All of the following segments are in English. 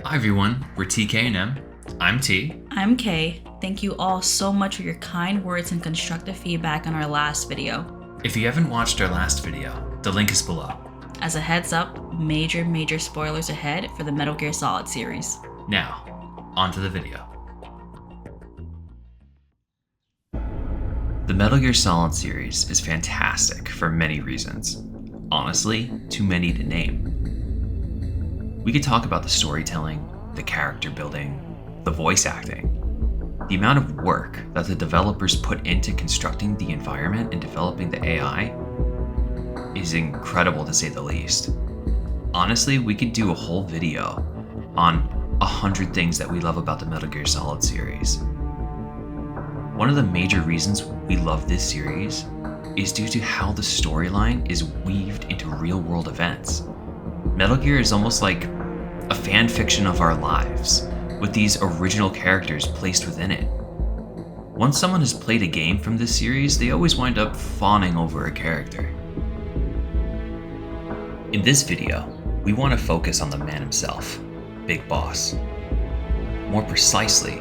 Hi everyone, we're TK and M. I'm T. I'm Kay. Thank you all so much for your kind words and constructive feedback on our last video. If you haven't watched our last video, the link is below. As a heads up, major spoilers ahead for the Metal Gear Solid series. Now, on to the video. The Metal Gear Solid series is fantastic for many reasons. Honestly, too many to name. We could talk about the storytelling, the character building, the voice acting. The amount of work that the developers put into constructing the environment and developing the AI is incredible to say the least. Honestly, we could do a whole video on 100 things that we love about the Metal Gear Solid series. One of the major reasons we love this series is due to how the storyline is weaved into real-world events. Metal Gear is almost like a fan fiction of our lives, with these original characters placed within it. Once someone has played a game from this series, they always wind up fawning over a character. In this video, we want to focus on the man himself, Big Boss. More precisely,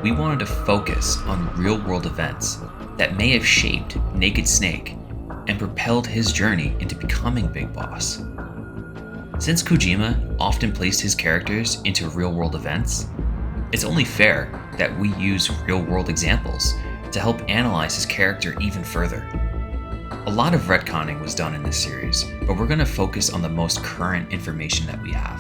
we wanted to focus on real-world events that may have shaped Naked Snake and propelled his journey into becoming Big Boss. Since Kojima often placed his characters into real-world events, it's only fair that we use real-world examples to help analyze his character even further. A lot of retconning was done in this series, but we're going to focus on the most current information that we have.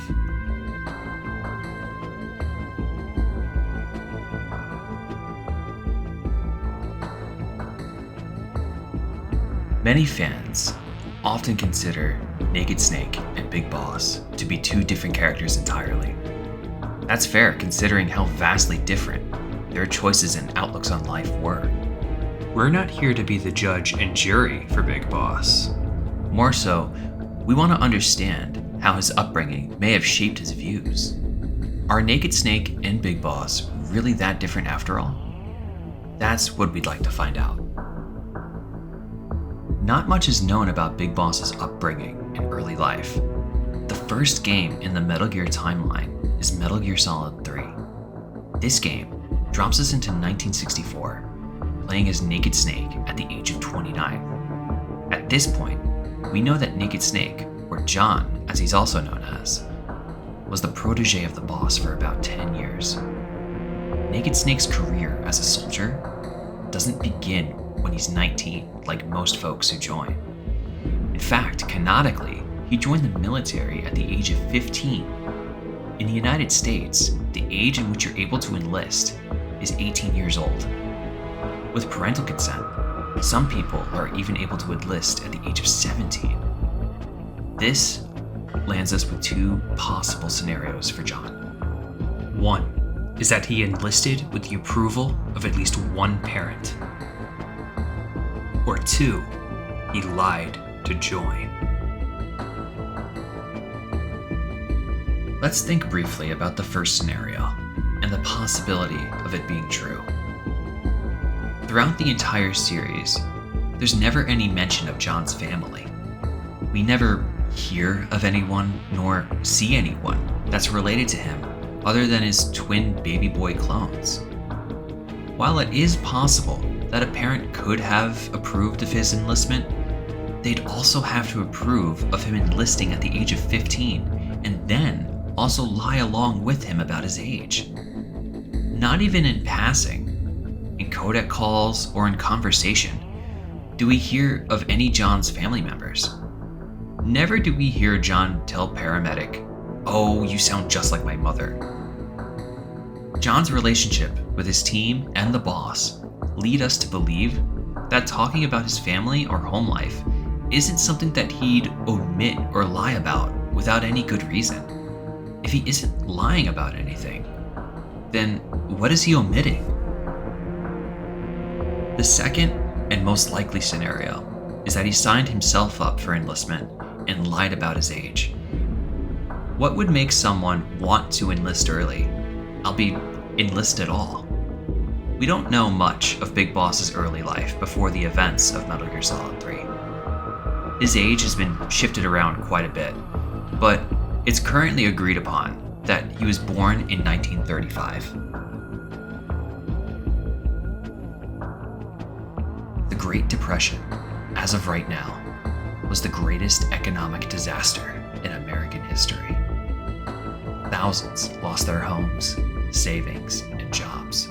Many fans often consider Naked Snake and Big Boss to be two different characters entirely. That's fair considering how vastly different their choices and outlooks on life were. We're not here to be the judge and jury for Big Boss. More so, we want to understand how his upbringing may have shaped his views. Are Naked Snake and Big Boss really that different after all? That's what we'd like to find out. Not much is known about Big Boss's upbringing and early life. The first game in the Metal Gear timeline is Metal Gear Solid 3. This game drops us into 1964, playing as Naked Snake at the age of 29. At this point, we know that Naked Snake, or John as he's also known as, was the protege of the boss for about 10 years. Naked Snake's career as a soldier doesn't begin when he's 19 like most folks who join. In fact, canonically, he joined the military at the age of 15. In the United States, the age in which you're able to enlist is 18 years old. With parental consent, some people are even able to enlist at the age of 17. This lands us with two possible scenarios for John. One is that he enlisted with the approval of at least one parent. Or two, he lied to join. Let's think briefly about the first scenario and the possibility of it being true. Throughout the entire series, there's never any mention of John's family. We never hear of anyone nor see anyone that's related to him other than his twin baby boy clones. While it is possible that a parent could have approved of his enlistment, they'd also have to approve of him enlisting at the age of 15 and then also lie along with him about his age. Not even in passing, in codec calls or in conversation, do we hear of any John's family members. Never do we hear John tell paramedic, "Oh, you sound just like my mother." John's relationship with his team and the boss lead us to believe that talking about his family or home life isn't something that he'd omit or lie about without any good reason. If he isn't lying about anything, then what is he omitting? The second and most likely scenario is that he signed himself up for enlistment and lied about his age. What would make someone want to enlist early? I'll be enlist at all. We don't know much of Big Boss's early life before the events of Metal Gear Solid 3. His age has been shifted around quite a bit, but it's currently agreed upon that he was born in 1935. The Great Depression, as of right now, was the greatest economic disaster in American history. Thousands lost their homes, savings, and jobs.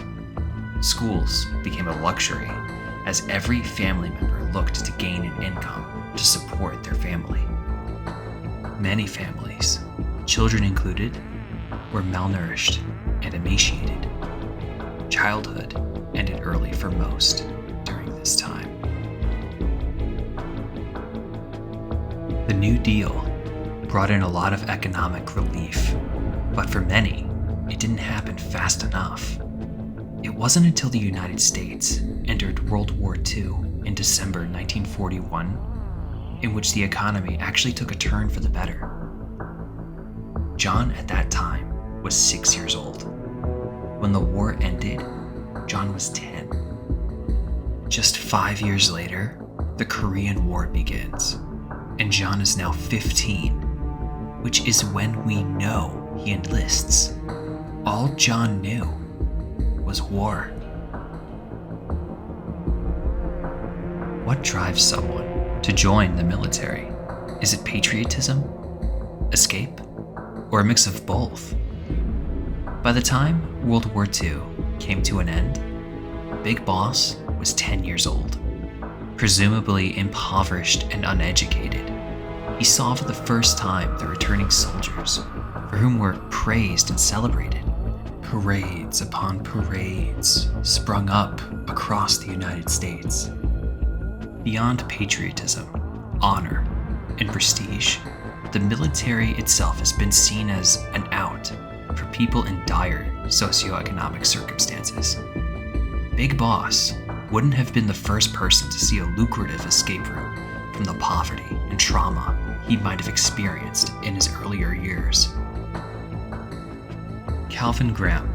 Schools became a luxury as every family member looked to gain an income to support their family. Many families, children included, were malnourished and emaciated. Childhood ended early for most during this time. The New Deal brought in a lot of economic relief, but for many, it didn't happen fast enough. It wasn't until the United States entered World War II in December 1941, in which the economy actually took a turn for the better. John at that time was 6 years old. When the war ended, John was 10. Just 5 years later, the Korean War begins, and John is now 15, which is when we know he enlists. All John knew was war. What drives someone to join the military? Is it patriotism, escape, or a mix of both? By the time World War II came to an end, Big Boss was 10 years old. Presumably impoverished and uneducated, he saw for the first time the returning soldiers, for whom were praised and celebrated. Parades upon parades sprung up across the United States. Beyond patriotism, honor, and prestige, the military itself has been seen as an out for people in dire socioeconomic circumstances. Big Boss wouldn't have been the first person to see a lucrative escape route from the poverty and trauma he might have experienced in his earlier years. Calvin Graham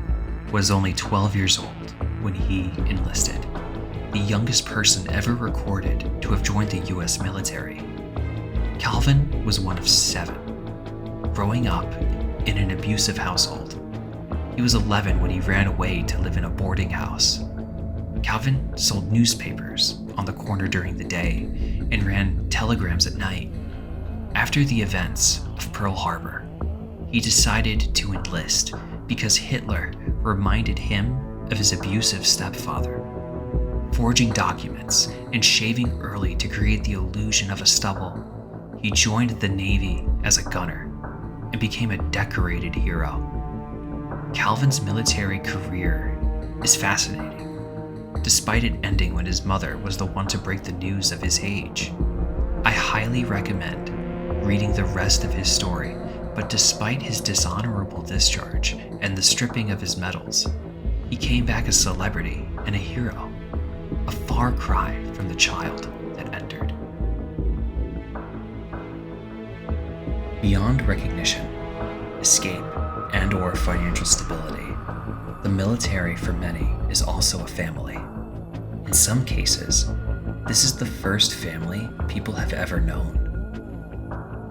was only 12 years old when he enlisted, the youngest person ever recorded to have joined the US military. Calvin was one of 7, growing up in an abusive household. He was 11 when he ran away to live in a boarding house. Calvin sold newspapers on the corner during the day and ran telegrams at night. After the events of Pearl Harbor, he decided to enlist because Hitler reminded him of his abusive stepfather. Forging documents and shaving early to create the illusion of a stubble, he joined the Navy as a gunner and became a decorated hero. Calvin's military career is fascinating, despite it ending when his mother was the one to break the news of his age. I highly recommend reading the rest of his story, but despite his dishonorable discharge and the stripping of his medals, he came back a celebrity and a hero, a far cry from the child that entered. Beyond recognition, escape, and/or financial stability, the military for many is also a family. In some cases, this is the first family people have ever known.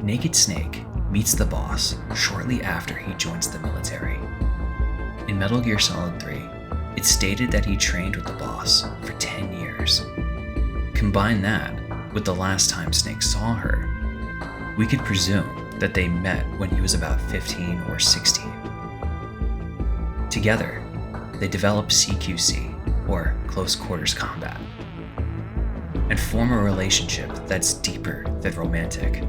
Naked Snake meets the boss shortly after he joins the military. In Metal Gear Solid 3, it's stated that he trained with the boss for 10 years. Combine that with the last time Snake saw her, we could presume that they met when he was about 15 or 16. Together, they develop CQC, or Close Quarters Combat, and form a relationship that's deeper than romantic.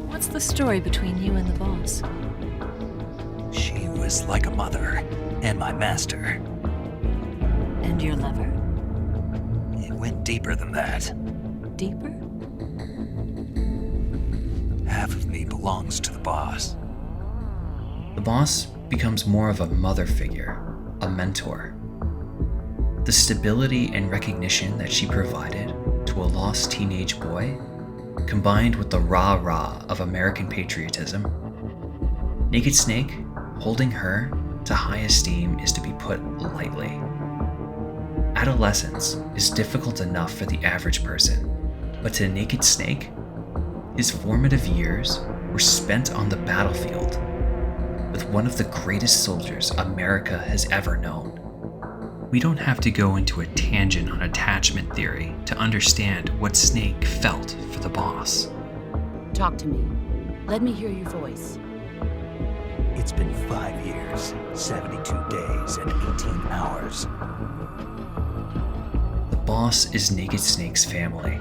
What's the story between you and the boss? She was like a mother and my master. And your lover? It went deeper than that. Deeper? Half of me belongs to the boss. The boss becomes more of a mother figure, a mentor. The stability and recognition that she provided to a lost teenage boy, combined with the rah-rah of American patriotism, Naked Snake holding her to high esteem is to be put lightly. Adolescence is difficult enough for the average person, but to Naked Snake, his formative years were spent on the battlefield. with one of the greatest soldiers America has ever known. We don't have to go into a tangent on attachment theory to understand what Snake felt for the boss. Talk to me. Let me hear your voice. It's been 5 years, 72 days, and 18 hours. The boss is Naked Snake's family.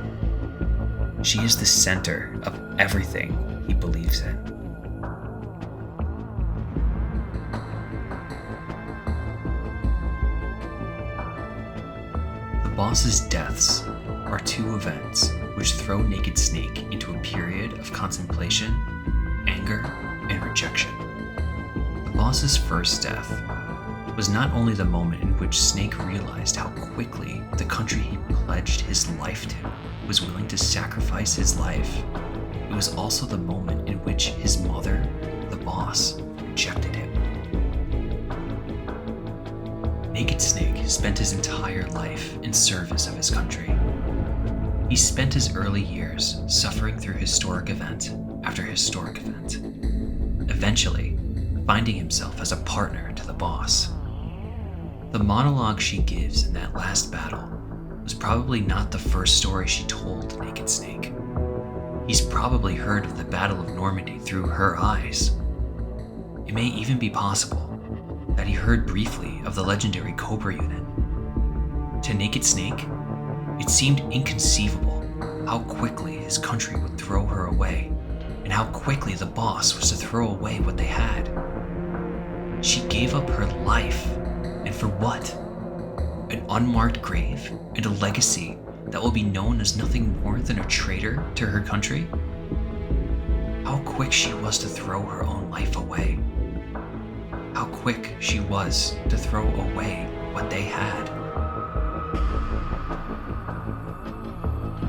She is the center of everything he believes in. The boss's deaths are two events which throw Naked Snake into a period of contemplation, anger, and rejection. The boss's first death was not only the moment in which Snake realized how quickly the country he pledged his life to was willing to sacrifice his life, it was also the moment in which his mother, the boss, rejected him. Naked Snake spent his entire life in service of his country. He spent his early years suffering through historic event after historic event, eventually finding himself as a partner to the boss. The monologue she gives in that last battle was probably not the first story she told Naked Snake. He's probably heard of the Battle of Normandy through her eyes. It may even be possible that he heard briefly of the legendary Cobra unit. To Naked Snake, it seemed inconceivable how quickly his country would throw her away, and how quickly the boss was to throw away what they had. She gave up her life, and for what? An unmarked grave and a legacy that will be known as nothing more than a traitor to her country? How quick she was to throw her own life away. How quick she was to throw away what they had.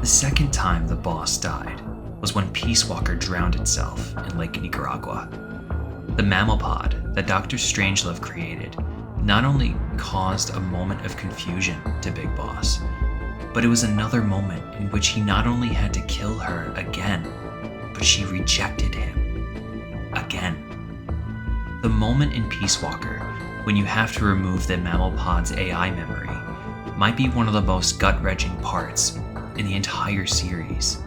The second time the boss died was when Peace Walker drowned itself in Lake Nicaragua. The mammal pod that Dr. Strangelove created not only caused a moment of confusion to Big Boss, but it was another moment in which he not only had to kill her again, but she rejected him again. The moment in Peace Walker when you have to remove the mammal pod's AI memory might be one of the most gut-wrenching parts in the entire series.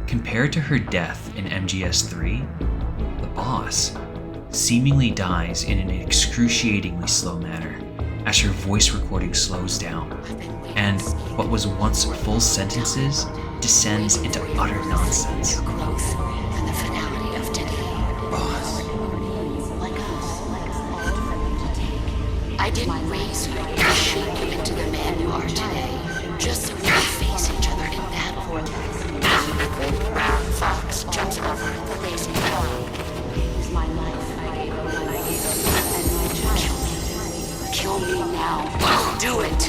Compared to her death in MGS3, the boss seemingly dies in an excruciatingly slow manner as her voice recording slows down, and what was once full sentences descends into utter nonsense. I didn't raise you to shape you into the man you are today, just so we could face each other in battle. Brown fox jumps over the lazy dog. Use my life, I gave up, and my child. Kill me now. Do it.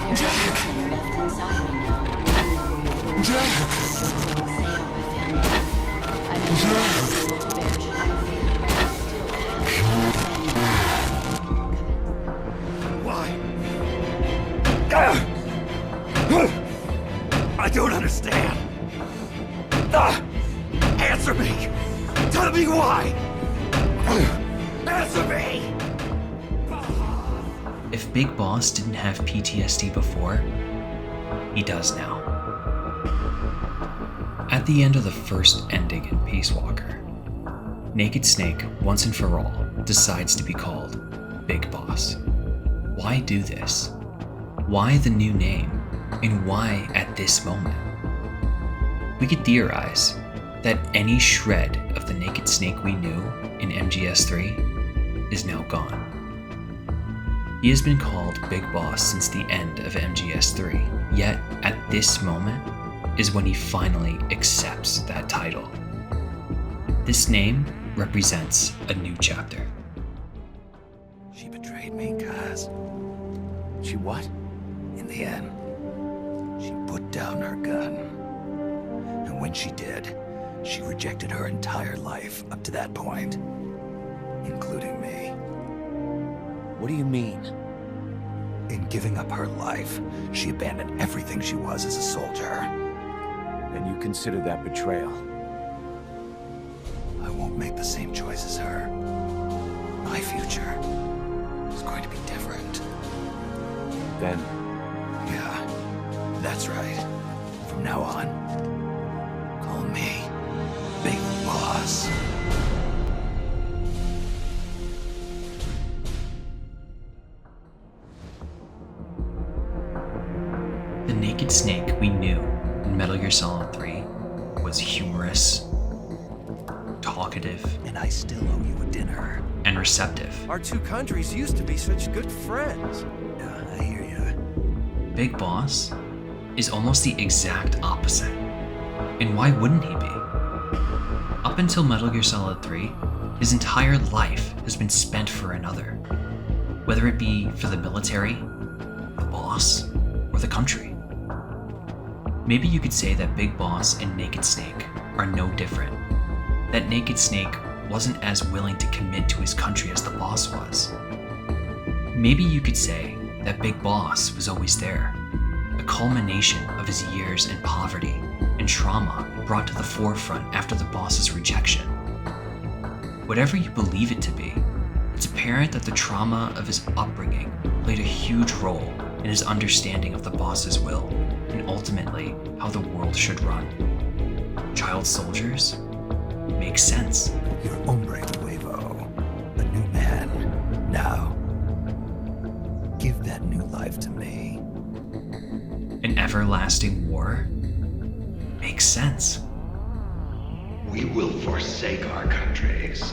There's nothing left inside me now. I don't understand. Answer me. Tell me why. Answer me. If Big Boss didn't have PTSD before, he does now. At the end of the first ending in Peace Walker, Naked Snake, once and for all, decides to be called Big Boss. Why do this? Why the new name? And why at this moment? We could theorize that any shred of the Naked Snake we knew in MGS3 is now gone. He has been called Big Boss since the end of MGS3, yet at this moment is when he finally accepts that title. This name represents a new chapter. She betrayed me, cuz. She what? In the end, she put down her gun. And when she did, she rejected her entire life up to that point, including me. What do you mean? In giving up her life, she abandoned everything she was as a soldier. And you consider that betrayal? I won't make the same choice as her. then? Yeah, that's right. From now on, call me Big Boss. The Naked Snake we knew in Metal Gear Solid 3 was humorous, talkative, And I still owe you a dinner. and receptive. Our two countries used to be such good friends. Yeah, I hear ya. Big Boss is almost the exact opposite. And why wouldn't he be? Up until Metal Gear Solid 3, his entire life has been spent for another. Whether it be for the military, the boss, or the country. Maybe you could say that Big Boss and Naked Snake are no different. That Naked Snake wasn't as willing to commit to his country as the boss was. Maybe you could say that Big Boss was always there, a culmination of his years in poverty and trauma brought to the forefront after the boss's rejection. Whatever you believe it to be, it's apparent that the trauma of his upbringing played a huge role in his understanding of the boss's will and ultimately how the world should run. Child soldiers? Makes sense. You're hombre nuevo, a new man. Now, give that new life to me. An everlasting war? Makes sense. We will forsake our countries.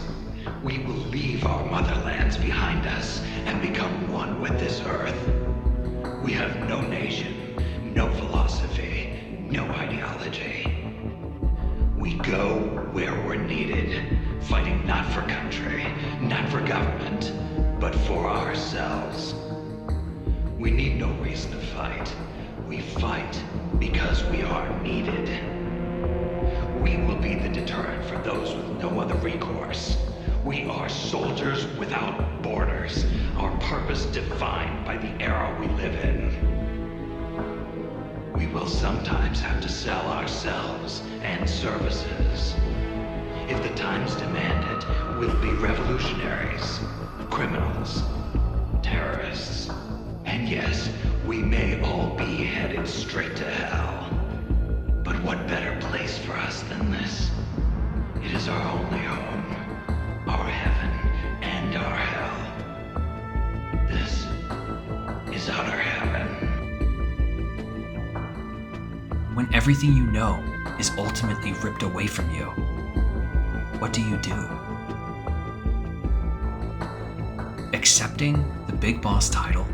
We will leave our motherlands behind us and become one with this earth. We have no nation, no philosophy, no ideology. We go where we're needed, fighting not for country, not for government, but for ourselves. We need no reason to fight. We fight because we are needed. We will be the deterrent for those with no other recourse. We are soldiers without borders, our purpose defined by the era we live in. We will sometimes have to sell ourselves and services. If the times demand it, we'll be revolutionaries, criminals, terrorists. And yes, we may all be headed straight to hell. But what better place for us than this? It is our only home, our heaven and our hell. This is outer heaven. When everything you know is ultimately ripped away from you, what do you do? Accepting the Big Boss title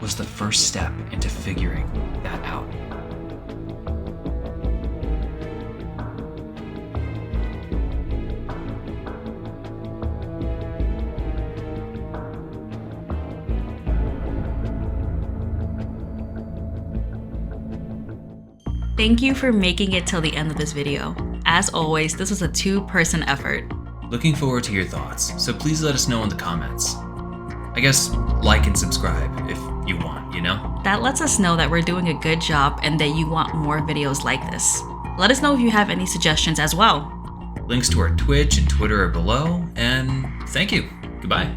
was the first step into figuring that out. Thank you for making it till the end of this video. As always, this was a two-person effort. Looking forward to your thoughts, so please let us know in the comments. I guess like and subscribe if you want, you know? That lets us know that we're doing a good job and that you want more videos like this. Let us know if you have any suggestions as well. Links to our Twitch and Twitter are below, and thank you. Goodbye.